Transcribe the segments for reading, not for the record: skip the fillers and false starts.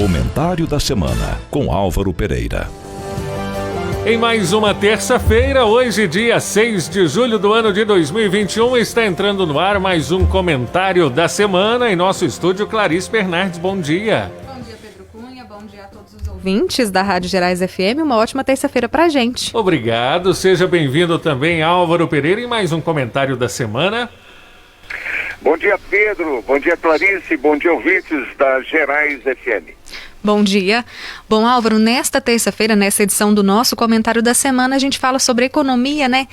Comentário da semana com Álvaro Pereira. Em mais uma terça-feira, hoje dia 6 de julho do ano de 2021, está entrando no ar mais um Comentário da Semana em nosso estúdio. Clarice Bernardes, bom dia. Bom dia, Pedro Cunha, bom dia a todos os ouvintes da Rádio Gerais FM, uma ótima terça-feira pra gente. Obrigado, seja bem-vindo também, Álvaro Pereira, em mais um Comentário da Semana. Bom dia, Pedro, bom dia, Clarice, bom dia, ouvintes da Gerais FM. Bom dia. Bom, Álvaro, nesta terça-feira, nessa edição do nosso Comentário da Semana, a gente fala sobre economia, né?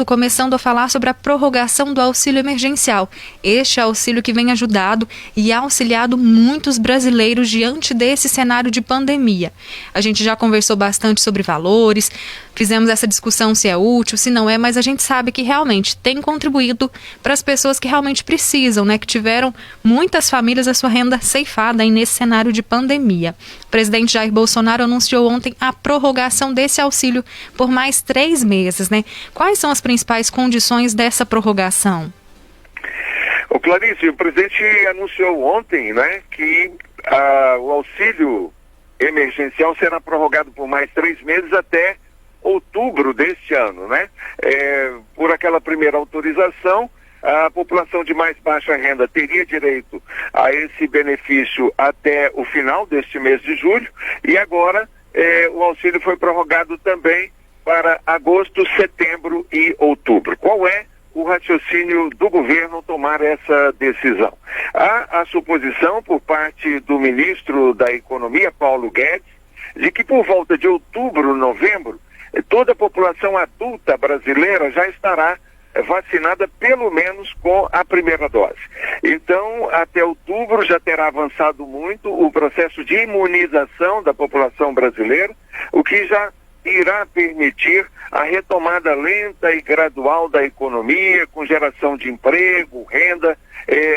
Começando a falar sobre a prorrogação do auxílio emergencial. Este auxílio que vem ajudado e auxiliado muitos brasileiros diante desse cenário de pandemia. A gente já conversou bastante sobre valores, fizemos essa discussão se é útil, se não é, mas a gente sabe que realmente tem contribuído para as pessoas que realmente precisam, né? Que tiveram muitas famílias a sua renda ceifada aí nesse cenário de pandemia. O presidente Jair Bolsonaro anunciou ontem a prorrogação desse auxílio por mais 3 meses, né? Quais são as principais condições dessa prorrogação? O Clarice, o presidente anunciou ontem, né, que o auxílio emergencial será prorrogado por mais 3 meses até outubro deste ano, né? Por aquela primeira autorização, a população de mais baixa renda teria direito a esse benefício até o final deste mês de julho, e agora o auxílio foi prorrogado também para agosto, setembro e outubro. Qual é o raciocínio do governo tomar essa decisão? Há a suposição por parte do ministro da Economia, Paulo Guedes, de que por volta de outubro, novembro, toda a população adulta brasileira já estará vacinada pelo menos com a primeira dose. Então, até outubro já terá avançado muito o processo de imunização da população brasileira, o que já irá permitir a retomada lenta e gradual da economia, com geração de emprego, renda,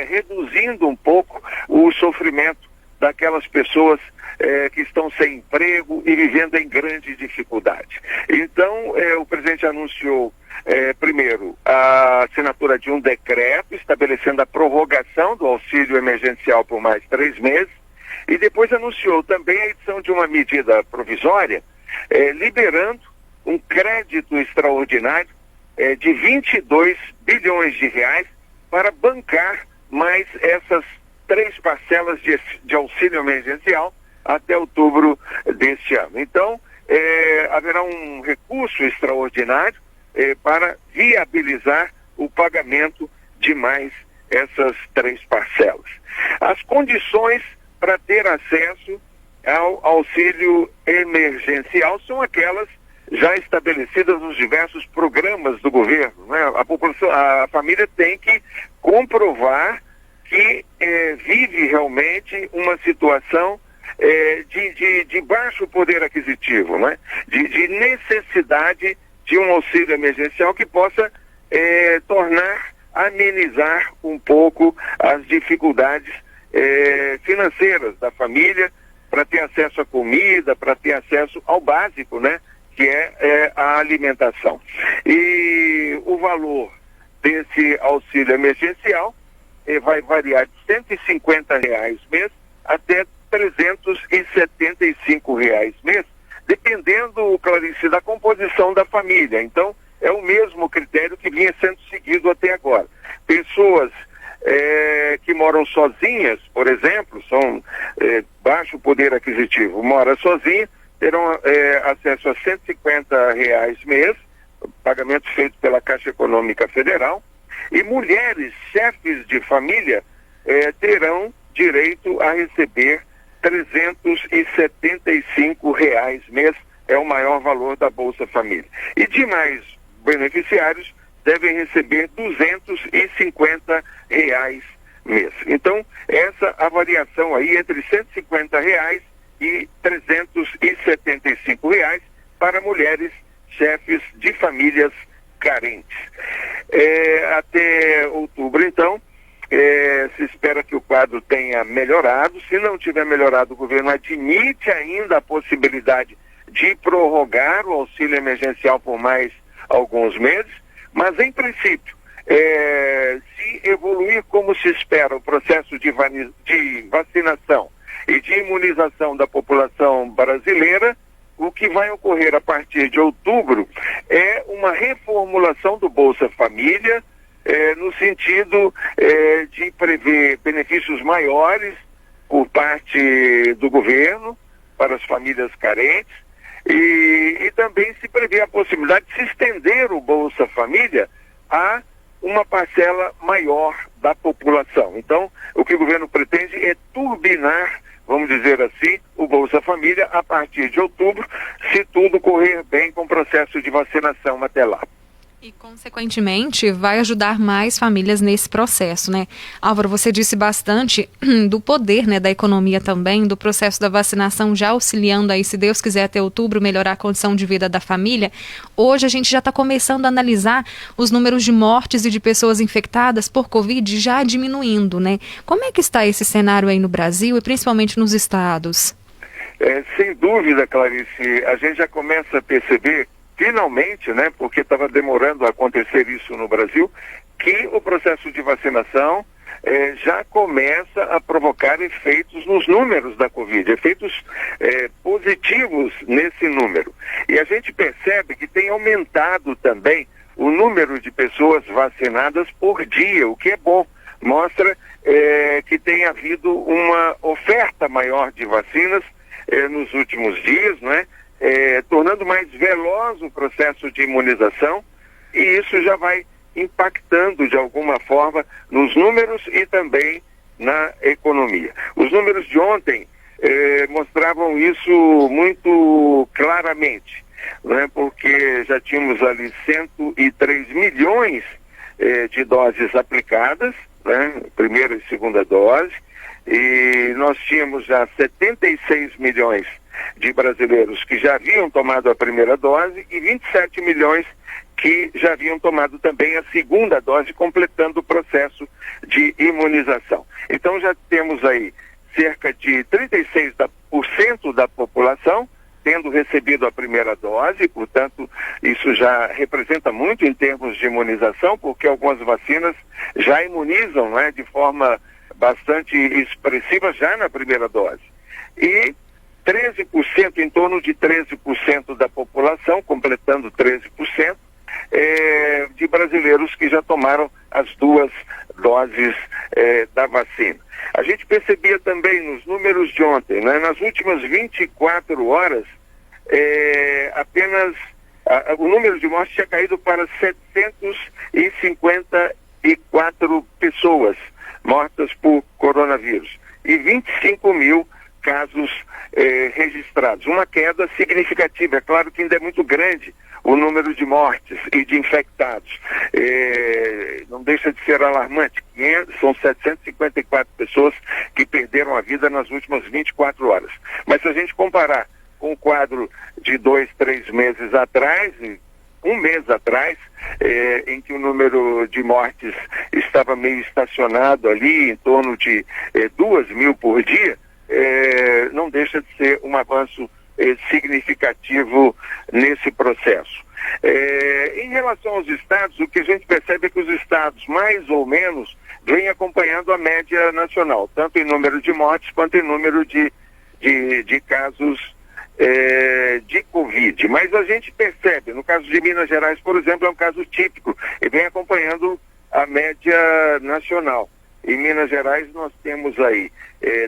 reduzindo um pouco o sofrimento daquelas pessoas que estão sem emprego e vivendo em grande dificuldade. Então, o presidente anunciou primeiro a assinatura de um decreto estabelecendo a prorrogação do auxílio emergencial por mais 3 meses, e depois anunciou também a edição de uma medida provisória liberando um crédito extraordinário de 22 bilhões de reais para bancar mais essas 3 parcelas de auxílio emergencial até outubro deste ano. Então, haverá um recurso extraordinário para viabilizar o pagamento de mais essas 3 parcelas. As condições para ter acesso ao auxílio emergencial são aquelas já estabelecidas nos diversos programas do governo, né? A família tem que comprovar que vive realmente uma situação de baixo poder aquisitivo, né? De necessidade de um auxílio emergencial que possa amenizar um pouco as dificuldades financeiras da família, para ter acesso à comida, para ter acesso ao básico, né? Que é a alimentação. E o valor desse auxílio emergencial vai variar de R$150 mês até R$375 mês, dependendo, Clarice, da composição da família. Então, é o mesmo critério que vinha sendo seguido até agora. Pessoas que moram sozinhas, por exemplo, são baixo poder aquisitivo, mora sozinha, terão acesso a R$150 mês, pagamento feito pela Caixa Econômica Federal, e mulheres, chefes de família, terão direito a receber R$375 mês, é o maior valor da Bolsa Família. E demais beneficiários devem receber R$250 mês. Então, essa a variação aí entre R$150 e R$375 para mulheres chefes de famílias carentes. Até outubro, então, se espera que o quadro tenha melhorado. Se não tiver melhorado, o governo admite ainda a possibilidade de prorrogar o auxílio emergencial por mais alguns meses, mas em princípio, se evoluir como se espera o processo de vacinação e de imunização da população brasileira, o que vai ocorrer a partir de outubro é uma reformulação do Bolsa Família, no sentido de prever benefícios maiores por parte do governo para as famílias carentes, e também se prevê a possibilidade de se estender o Bolsa Família a uma parcela maior da população. Então, o que o governo pretende é turbinar, vamos dizer assim, o Bolsa Família a partir de outubro, se tudo correr bem com o processo de vacinação até lá. E, consequentemente, vai ajudar mais famílias nesse processo, né? Álvaro, você disse bastante do poder, né, da economia também, do processo da vacinação já auxiliando aí, se Deus quiser, até outubro, melhorar a condição de vida da família. Hoje a gente já está começando a analisar os números de mortes e de pessoas infectadas por Covid já diminuindo, né? Como é que está esse cenário aí no Brasil e principalmente nos estados? Sem dúvida, Clarice, a gente já começa a perceber finalmente, né, porque estava demorando a acontecer isso no Brasil, que o processo de vacinação já começa a provocar efeitos nos números da Covid, efeitos positivos nesse número. E a gente percebe que tem aumentado também o número de pessoas vacinadas por dia, o que é bom. Mostra que tem havido uma oferta maior de vacinas nos últimos dias, né? Tornando mais veloz o processo de imunização, e isso já vai impactando de alguma forma nos números e também na economia. Os números de ontem mostravam isso muito claramente, né? Porque já tínhamos ali 103 milhões de doses aplicadas, né? Primeira e segunda dose, e nós tínhamos já 76 milhões de brasileiros que já haviam tomado a primeira dose e 27 milhões que já haviam tomado também a segunda dose, completando o processo de imunização. Então já temos aí cerca de 36% da população tendo recebido a primeira dose, portanto, isso já representa muito em termos de imunização, porque algumas vacinas já imunizam, né, de forma bastante expressiva já na primeira dose. E 13%, em torno de 13% da população, completando 13%, de brasileiros que já tomaram as duas doses da vacina. A gente percebia também nos números de ontem, né, nas últimas 24 horas, apenas o número de mortes tinha caído para 754 pessoas mortas por coronavírus e 25 mil casos registrados. Uma queda significativa. É claro que ainda é muito grande o número de mortes e de infectados. Não deixa de ser alarmante. São 754 pessoas que perderam a vida nas últimas 24 horas. Mas se a gente comparar com o quadro de 2, 3 meses atrás, um mês atrás, em que o número de mortes estava meio estacionado ali, em torno de 2.000 por dia, não deixa de ser um avanço significativo nesse processo. Em relação aos estados, o que a gente percebe é que os estados, mais ou menos, vêm acompanhando a média nacional, tanto em número de mortes quanto em número de casos de Covid. Mas a gente percebe, no caso de Minas Gerais, por exemplo, é um caso típico, e vem acompanhando a média nacional. Em Minas Gerais nós temos aí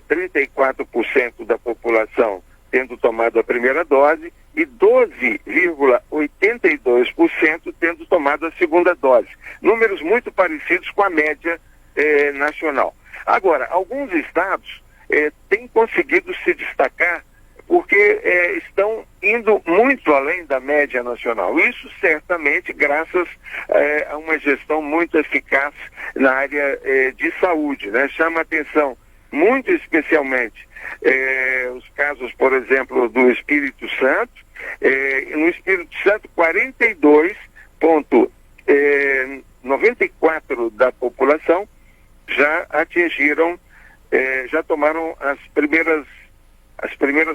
34% da população tendo tomado a primeira dose e 12,82% tendo tomado a segunda dose. Números muito parecidos com a média nacional. Agora, alguns estados têm conseguido se destacar porque estão indo muito além da média nacional. Isso certamente graças a uma gestão muito eficaz na área de saúde, né? Chama atenção muito especialmente os casos, por exemplo, do Espírito Santo. No Espírito Santo, 42,94% da população já atingiram, já tomaram as primeiras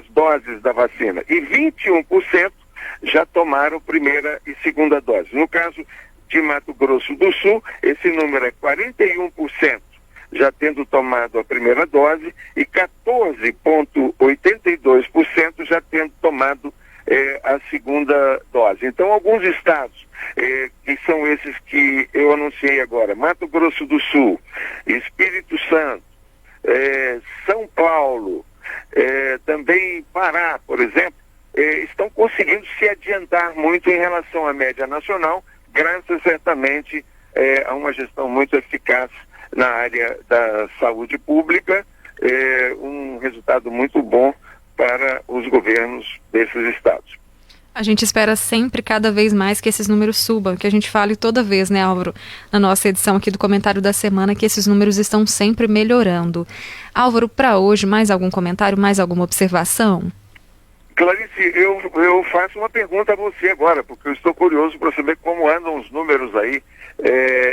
doses da vacina e 21% já tomaram primeira e segunda dose. No caso de Mato Grosso do Sul, esse número é 41% já tendo tomado a primeira dose e 14,82% já tendo tomado a segunda dose. Então, alguns estados, que são esses que eu anunciei agora, Mato Grosso do Sul, Espírito Santo, São Paulo, também Pará, por exemplo, estão conseguindo se adiantar muito em relação à média nacional, graças certamente a uma gestão muito eficaz na área da saúde pública, um resultado muito bom para os governos desses estados. A gente espera sempre, cada vez mais, que esses números subam, que a gente fale toda vez, né, Álvaro, na nossa edição aqui do Comentário da Semana, que esses números estão sempre melhorando. Álvaro, para hoje, mais algum comentário, mais alguma observação? Clarice, eu faço uma pergunta a você agora, porque eu estou curioso para saber como andam os números aí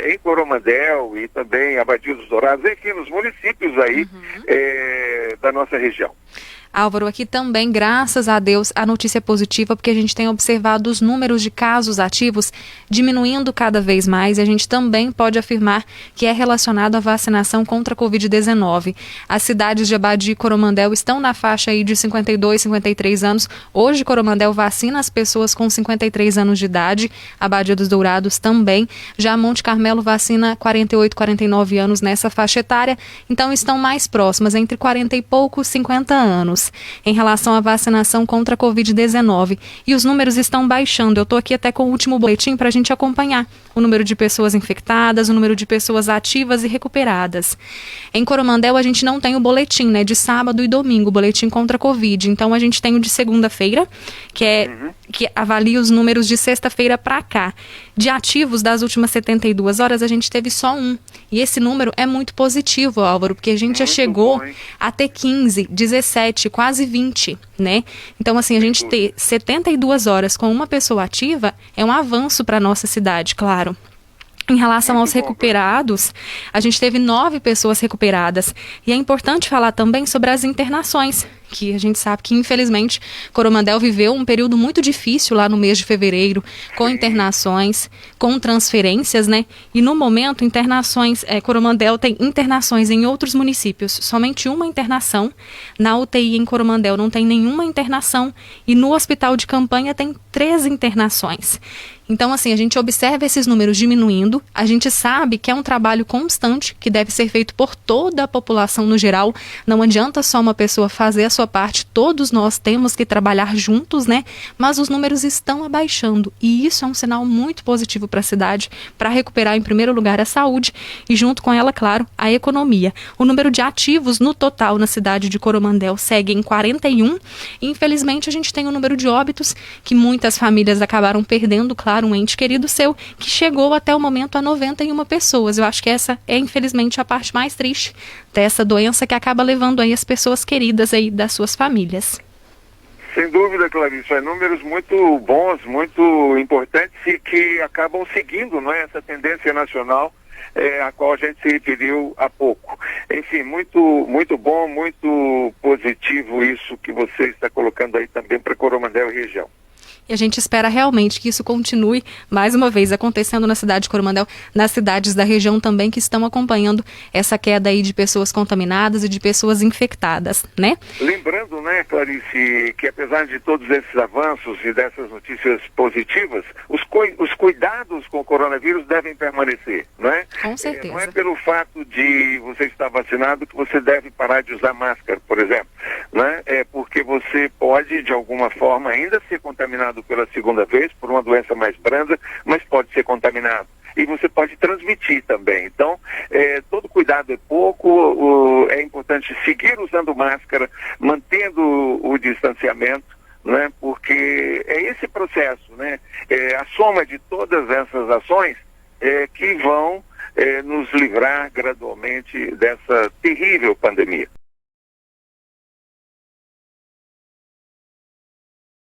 em Coromandel e também Abadia dos Dourados, enfim, nos municípios aí da nossa região. Álvaro, aqui também, graças a Deus, a notícia é positiva, porque a gente tem observado os números de casos ativos diminuindo cada vez mais, e a gente também pode afirmar que é relacionado à vacinação contra a Covid-19. As cidades de Abadia e Coromandel estão na faixa aí de 52, 53 anos. Hoje, Coromandel vacina as pessoas com 53 anos de idade, Abadia dos Dourados também. Já Monte Carmelo vacina 48, 49 anos nessa faixa etária, então estão mais próximas, entre 40 e poucos, 50 anos. Em relação à vacinação contra a Covid-19. E os números estão baixando. Eu estou aqui até com o último boletim para a gente acompanhar o número de pessoas infectadas, o número de pessoas ativas e recuperadas. Em Coromandel a gente não tem o boletim, né, de sábado e domingo, o boletim contra a Covid. Então a gente tem o de segunda-feira, que avalia os números de sexta-feira para cá. De ativos das últimas 72 horas, a gente teve só um. E esse número é muito positivo, Álvaro, porque a gente já chegou a ter 15, 17, quase 20, né? Então, assim, a gente ter 72 horas com uma pessoa ativa é um avanço para a nossa cidade, claro. Em relação aos recuperados, a gente teve 9 pessoas recuperadas. E é importante falar também sobre as internações, que a gente sabe que, infelizmente, Coromandel viveu um período muito difícil lá no mês de fevereiro, com internações, com transferências, né? E no momento, Coromandel tem internações em outros municípios, somente uma internação. Na UTI em Coromandel não tem nenhuma internação e no hospital de campanha tem 3 internações. Então, assim, a gente observa esses números diminuindo, a gente sabe que é um trabalho constante que deve ser feito por toda a população no geral. Não adianta só uma pessoa fazer a sua parte, todos nós temos que trabalhar juntos, né? Mas os números estão abaixando e isso é um sinal muito positivo para a cidade, para recuperar em primeiro lugar a saúde e junto com ela, claro, a economia. O número de ativos no total na cidade de Coromandel segue em 41 e infelizmente a gente tem o número de óbitos que muitas famílias acabaram perdendo, claro, um ente querido seu, que chegou até o momento a 91 pessoas. Eu acho que essa é, infelizmente, a parte mais triste dessa doença que acaba levando aí as pessoas queridas aí das suas famílias. Sem dúvida, Clarice, números muito bons, muito importantes e que acabam seguindo, não é, essa tendência nacional a qual a gente se referiu há pouco. Enfim, muito bom, muito positivo isso que você está colocando aí também para Coromandel e região. E a gente espera realmente que isso continue, mais uma vez, acontecendo na cidade de Coromandel, nas cidades da região também que estão acompanhando essa queda aí de pessoas contaminadas e de pessoas infectadas, né? Lembrando, né, Clarice, que apesar de todos esses avanços e dessas notícias positivas, os cuidados com o coronavírus devem permanecer, não é? Com certeza. Não é pelo fato de você estar vacinado que você deve parar de usar máscara, por exemplo, né? É porque você pode, de alguma forma, ainda ser contaminado pela segunda vez, por uma doença mais branda, mas pode ser contaminado. E você pode transmitir também. Então, todo cuidado é pouco, é importante seguir usando máscara, mantendo o distanciamento, né? Porque é esse processo, né? A soma de todas essas ações que vão nos livrar gradualmente dessa terrível pandemia.